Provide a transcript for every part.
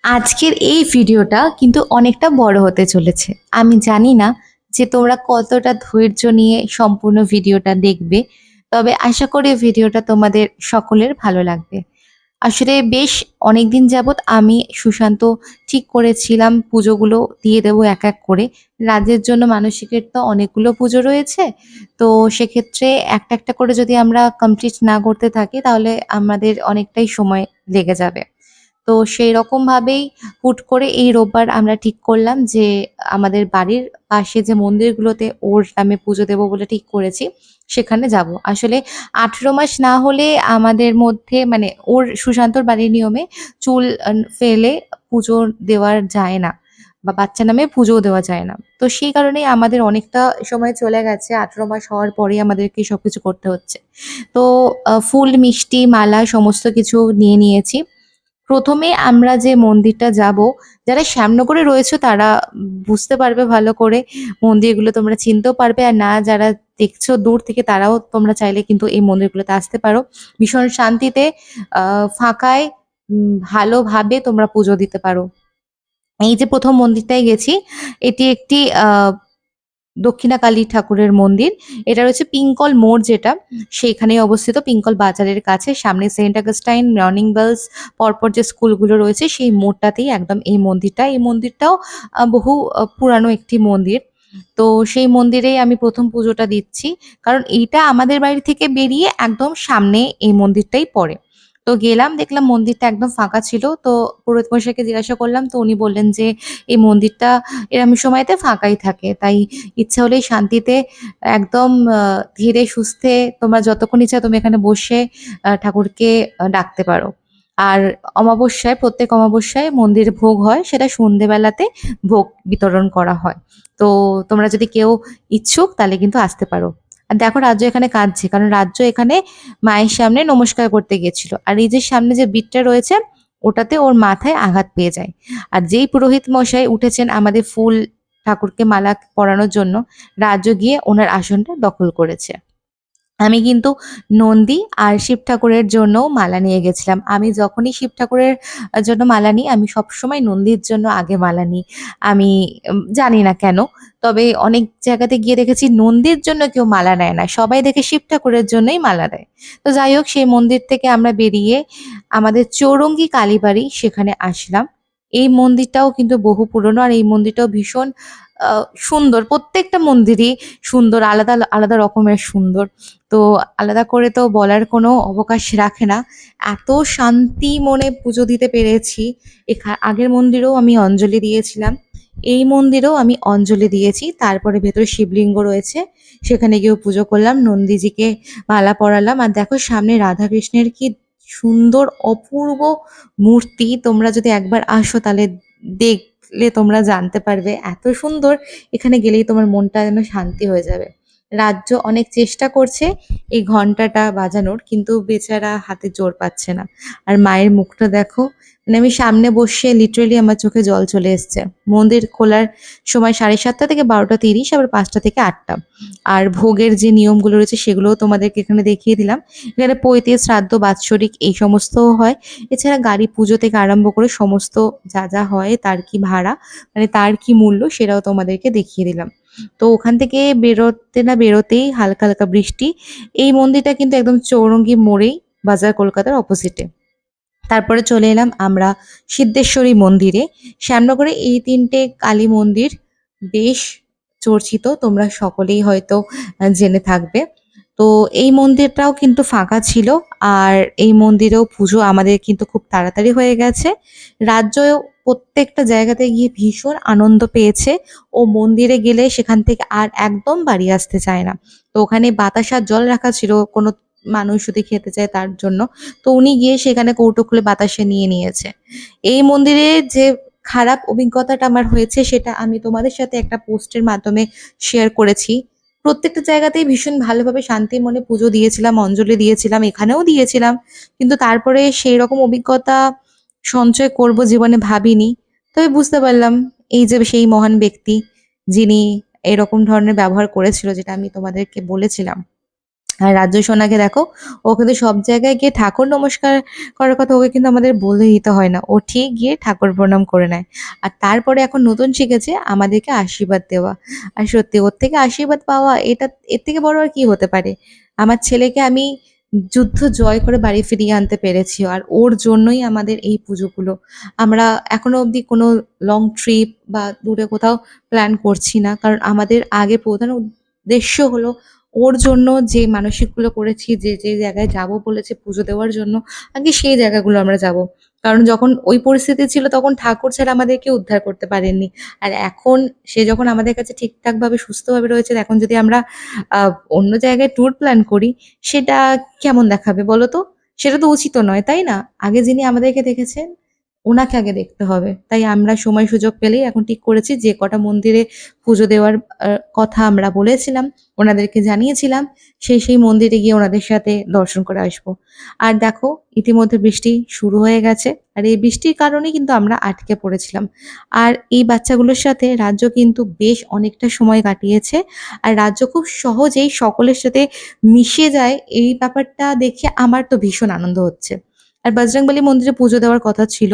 আজকের এই ভিডিওটা কিন্তু অনেকটা বড় হতে চলেছে। আমি জানি না যে তোমরা কতটা ধৈর্য নিয়ে সম্পূর্ণ ভিডিওটা দেখবে। তবে আশা করি ভিডিওটা তোমাদের সকলের ভালো লাগবে। আসলে বেশ অনেকদিন যাবৎ আমি সুশান্ত ঠিক করেছিলাম পুজোগুলো দিয়ে দেবো এক এক করে। রাজ্যের জন্য মানসিকের তো অনেকগুলো পুজো রয়েছে। তো সেক্ষেত্রে একটা একটা করে যদি আমরা কমপ্লিট না করতে থাকি তাহলে আমাদের অনেকটাই সময় লেগে যাবে। তো সেইরকমভাবেই হুট করে এই রোববার আমরা ঠিক করলাম যে আমাদের বাড়ির পাশে যে মন্দিরগুলোতে ওর নামে পুজো দেবো বলে ঠিক করেছি, সেখানে যাবো। আসলে ১৮ মাস না হলে আমাদের মধ্যে মানে ওর সুশান্তর বাড়ির নিয়মে চুল ফেলে পুজো দেওয়া যায় না বা বাচ্চা নামে পুজোও দেওয়া যায় না। তো সেই কারণেই আমাদের অনেকটা সময় চলে গেছে। ১৮ মাস হওয়ার পরেই আমাদেরকে সবকিছু করতে হচ্ছে। তো ফুল, মিষ্টি, মালা সমস্ত কিছু নিয়ে নিয়েছি। ১ম এ আমরা যে মন্দিরটা যাবো, যারা শ্যামনগরে রয়েছো তারা বুঝতে পারবে ভালো করে। মন্দিরগুলো তোমরা চিনতেও পারবে। আর না যারা দেখছো দূর থেকে তারাও তোমরা চাইলে কিন্তু এই মন্দিরগুলোতে আসতে পারো। ভীষণ শান্তিতে ফাঁকায় ভালোভাবে তোমরা পুজো দিতে পারো। এই যে ১ম মন্দিরটায় গেছি, এটি একটি দক্ষিণাকালী ঠাকুরের মন্দির। এটা রয়েছে পিঙ্কল মোড় যেটা, সেইখানেই অবস্থিত পিঙ্কল বাজারের কাছে। সামনে সেন্ট অগাস্টাইন, রানিং বেলস পরপর যে স্কুলগুলো রয়েছে সেই মোড়টাতেই একদম এই মন্দিরটা। এই মন্দিরটাও বহু পুরানো একটি মন্দির। তো সেই মন্দিরেই আমি ১ম পুজোটা দিচ্ছি। কারণ এইটা আমাদের বাড়ি থেকে বেরিয়ে একদম সামনে এই মন্দিরটাই পড়ে। তো গেলাম দেখলাম মন্দিরটা একদম ফাঁকা ছিল। তো পুরোহিত মশাইকে জিজ্ঞাসা করলাম তো উনি বললেন যে, "এই মন্দিরটা এরম সময়তে ফাঁকাই থাকে। তাই ইচ্ছা হলেই শান্তিতে একদম ধীরে সুস্থে তোমার যতক্ষণ ইচ্ছা তুমি এখানে বসে ঠাকুরকে ডাকতে পারো।" আর অমাবস্যায় প্রত্যেক অমাবস্যায় মন্দিরে ভোগ হয়, সেটা সন্ধ্যেবেলাতে ভোগ বিতরণ করা হয়। তো তোমরা যদি কেউ ইচ্ছুক তাহলে কিন্তু আসতে পারো। আর দেখো রাজ্য এখানে কাঁদছে। কারণ রাজ্য এখানে মায়ের সামনে নমস্কার করতে গিয়েছিল। আর এই যে সামনে যে বিটটা রয়েছে ওটাতে ওর মাথায় আঘাত পেয়ে যায়। আর যেই পুরোহিত মশাই উঠেছেন আমাদের ফুল ঠাকুরকে মালা পরানোর জন্য, রাজ্য গিয়ে ওনার আসনটা দখল করেছে। আমি কিন্তু নন্দী আর শিব ঠাকুরের জন্যও মালা নিয়ে গেছিলাম। আমি যখনই শিব ঠাকুরের জন্য মালা নিই, আমি সবসময় নন্দীর জন্য আগে মালা নিই। আমি জানি না কেন? তবে অনেক জায়গাতে গিয়ে দেখেছি নন্দীর জন্য কেউ মালা নেয় না। সবাই দেখি শিব ঠাকুরের জন্যই মালা দেয়। তো যাই হোক সেই মন্দির থেকে আমরা বেরিয়ে আমাদের চৌরঙ্গী কালীবাড়ি সেখানে আসলাম। এই মন্দিরটাও কিন্তু বহু পুরনো আর এই মন্দিরটাও ভীষণ আ সুন্দর। প্রত্যেকটা মন্দিরই সুন্দর আলাদা, আলাদা রকমের সুন্দর। তো আলাদা করে তো বলার কোনো অবকাশ রাখে না। এত শান্তি মনে পুজো দিতে পেরেছি। আগের মন্দিরেও আমি অঞ্জলি দিয়েছিলাম। এই মন্দিরেও আমি অঞ্জলি দিয়েছি। তারপরে ভেতরে শিবলিঙ্গ রয়েছে। সেখানে গিয়েও পুজো করলাম। নন্দীজিকে মালা পরালাম। আর দেখো সামনে রাধাকৃষ্ণের কি সুন্দর অপূর্ব মূর্তি। তোমরা যদি একবার আসো তাহলে দেখলে তোমরা জানতে পারবে। এত সুন্দর এখানে গেলেই তোমার মনটা যেন শান্তি হয়ে যাবে। রাজ্য অনেক চেষ্টা করছে এই ঘন্টাটা বাজানোর কিন্তু বেচারা হাতে জোর পাচ্ছে না। আর মায়ের মুখটা দেখো, মানে আমি সামনে বসে লিটারেলি আমার চোখে জল চলে এসছে। মন্দির খোলার সময় ৭:৩০ থেকে ১২:৩০ আবার ৫টা থেকে ৮টা। আর ভোগের যে নিয়মগুলো রয়েছে সেগুলোও তোমাদেরকে এখানে দেখিয়ে দিলাম। এখানে পৈতে, শ্রাদ্ধ, বাৎসরিক এই সমস্তও হয়। এছাড়া গাড়ি পুজো থেকে আরম্ভ করে সমস্ত যা, যা হয় তার কি ভাড়া মানে তার কি মূল্য সেটাও তোমাদেরকে দেখিয়ে দিলাম। তো ওখান থেকে বেরোতে না বেরোতেই হালকা, হালকা বৃষ্টি। এই মন্দিরটা কিন্তু একদম চৌরঙ্গী মোড়েই বাজার কলকাতার অপোজিটে। তারপরে চলে এলাম আমরা সিদ্ধেশ্বরী মন্দিরে। শ্যামনগরে এই ৩ টে কালী মন্দির বেশ চর্চিত। তোমরা সকলেই হয়তো জেনে থাকবে। তো এই মন্দিরটাও কিন্তু ফাঁকা ছিল। আর এই মন্দিরেও পুজো আমাদের কিন্তু খুব তাড়াতাড়ি হয়ে গেছে। রাজ্যও প্রত্যেকটা জায়গাতে গিয়ে ভীষণ আনন্দ পেয়েছে। ও মন্দিরে গেলে সেখান থেকে আর একদম বাড়ি আসতে চায় না। তো ওখানে বাতাসার জল রাখা ছিল কোনো মানুষ যদি খেতে চায় তার জন্য। তো উনি গিয়ে সেখানে কৌটো খুলে বাতাসে নিয়ে নিয়েছে। এই মন্দিরে যে খারাপ অভিজ্ঞতাটা আমার হয়েছে সেটা আমি তোমাদের সাথে একটা পোস্টের মাধ্যমে শেয়ার করেছি। প্রত্যেকটা জায়গাতেই ভীষণ ভালোভাবে শান্তি মনে পুজো দিয়েছিলাম, অঞ্জলি দিয়েছিলাম, এখানেও দিয়েছিলাম। কিন্তু তারপরে সেইরকম অভিজ্ঞতা সঞ্চয় করব জীবনে ভাবিনি। তবে বুঝতে পারলাম এই যে সেই মহান ব্যক্তি যিনি এরকম ধরনের ব্যবহার করেছিল যেটা আমি তোমাদেরকে বলেছিলাম। আর রাজ্য সোনাকে দেখো, ও কিন্তু সব জায়গায় গিয়ে ঠাকুর নমস্কার করার কথা ওকে কিন্তু আমাদের বলে দিতে হয় না। ও ঠিক গিয়ে ঠাকুর প্রণাম করে নেয়। আর তারপরে এখন নতুন শিখেছে আমাদেরকে আশীর্বাদ দেওয়া। আর সত্যি ওর থেকে আশীর্বাদ পাওয়া এটা, এর থেকে বড় আর কি হতে পারে? আমার ছেলেকে আমি যুদ্ধ জয় করে বাড়ি ফিরিয়ে আনতে পেরেছি। আর ওর জন্যই আমাদের এই পুজোগুলো। আমরা এখনো অবধি কোনো লং ট্রিপ বা দূরে কোথাও প্ল্যান করছি না। কারণ আমাদের আগে প্রধান উদ্দেশ্য হলো ওর জন্য যে মানসিকগুলো করেছি, যে জায়গায় যাবো বলেছে পুজো দেওয়ার জন্য, আগে সেই জায়গাগুলো আমরা যাবো। কারণ যখন ওই পরিস্থিতি ছিল তখন ঠাকুর ছাড়া আমাদেরকে উদ্ধার করতে পারেননি। আর এখন সে যখন আমাদের কাছে ঠিকঠাকভাবে সুস্থভাবে রয়েছে, এখন যদি আমরা আ অন্য জায়গায় ট্যুর প্ল্যান করি, সেটা কেমন দেখাবে বলো তো? সেটা তো উচিতও নয়, তাই না? আগে যিনি আমাদেরকে দেখেছেন, ওনাকে আগে দেখতে হবে। তাই আমরা সময় সুযোগ পেলেই এখন ঠিক করেছি যে কটা মন্দিরে পুজো দেওয়ার কথা আমরা বলেছিলাম, ওনাদেরকে জানিয়েছিলাম, সেই মন্দিরে গিয়ে ওনাদের সাথে দর্শন করে আসবো। আর দেখো ইতিমধ্যে বৃষ্টি শুরু হয়ে গেছে। আর এই বৃষ্টির কারণেই কিন্তু আমরা আটকে পড়েছিলাম। আর এই বাচ্চাগুলোর সাথে রাজ্য কিন্তু বেশ অনেকটা সময় কাটিয়েছে। আর রাজ্য খুব সহজেই সকলের সাথে মিশে যায়, এই ব্যাপারটা দেখে আমার তো ভীষণ আনন্দ হচ্ছে। আর বজরংবলী মন্দিরে পুজো দেওয়ার কথা ছিল।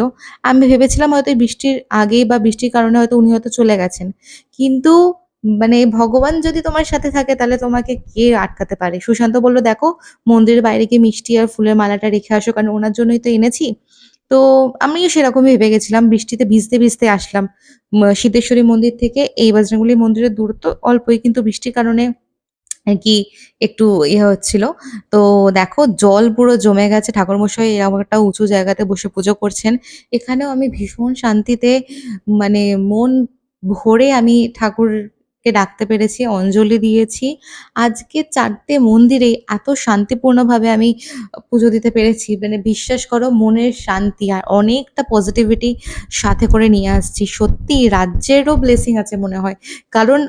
আমি ভেবেছিলাম হয়তো এই বৃষ্টির আগে বা বৃষ্টির কারণে হয়তো উনি হয়তো চলে গেছেন। কিন্তু মানে ভগবান যদি তোমার সাথে থাকে তাহলে তোমাকে কে আটকাতে পারে? সুশান্ত বলল, "দেখো মন্দিরের বাইরে গিয়ে মিষ্টি আর ফুলের মালাটা রেখে আসো, কারণ ওনার জন্যই তো এনেছি।" তো আমিও সেরকমই ভেবে গেছিলাম। বৃষ্টিতে ভিজতে আসলাম। সিদ্ধেশ্বরী মন্দির থেকে এই বজরংবলী মন্দিরের দূরত্ব অল্পই, কিন্তু বৃষ্টির কারণে আরকি একটু ইয়ে হচ্ছিল। তো দেখো জল পুরো জমে গেছে। ঠাকুরমশাই এরকম একটা উঁচু জায়গাতে বসে পুজো করছেন। এখানেও আমি ভীষণ শান্তিতে মানে মন ভরে আমি ঠাকুরকে ডাকতে পেরেছি, অঞ্জলি দিয়েছি। আজকে ৪ টে মন্দিরে এত শান্তিপূর্ণভাবে আমি পুজো দিতে পেরেছি। মানে বিশ্বাস করো মনের শান্তি আর অনেকটা পজিটিভিটি সাথে করে নিয়ে আসছি। সত্যিই রাজ্যেরও ব্লেসিং আছে মনে হয়। কারণ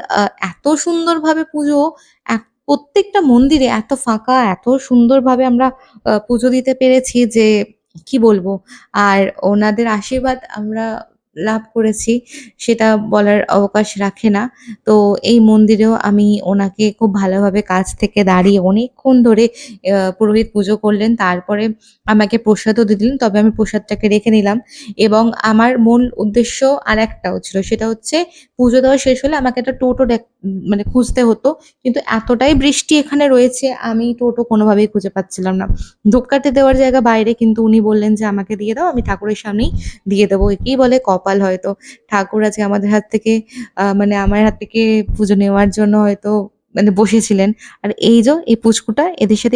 এত সুন্দরভাবে পুজো প্রত্যেকটা মন্দিরে এত ফাঁকা, এত সুন্দরভাবে আমরা পুজো দিতে পেরেছি যে কি বলবো? আর ওনাদের আশীর্বাদ আমরা লাভ করেছি, সেটা বলার অবকাশ রাখে না। তো এই মন্দিরেও আমি ওনাকে খুব ভালোভাবে কাছ থেকে দাঁড়িয়ে অনেকক্ষণ ধরে পুরোহিত পুজো করলেন। তারপরে আমাকে প্রসাদও দিলেন। তবে আমি প্রসাদটাকে রেখে নিলাম এবং আমার মূল উদ্দেশ্য আরেকটাও ছিল। সেটা হচ্ছে পুজো দেওয়া শেষ হলে আমাকে একটা টোটো মানে খুঁজতে হতো। কিন্তু এতটাই বৃষ্টি এখানে রয়েছে, আমি টোটো কোনোভাবেই খুঁজে পাচ্ছিলাম না। ধূপকাঠি দেওয়ার জায়গা বাইরে, কিন্তু উনি বললেন যে, "আমাকে দিয়ে দাও, আমি ঠাকুরের সামনেই দিয়ে দেবো।" একেই বলে কপাল হয়তো। ঠাকুর আজকে আমাদের হাত থেকে মানে আমার হাত থেকে পুজো নেওয়ার জন্য হয়তো মানে বসেছিলেন। আর এই এই পুচকুটা এদের সাথে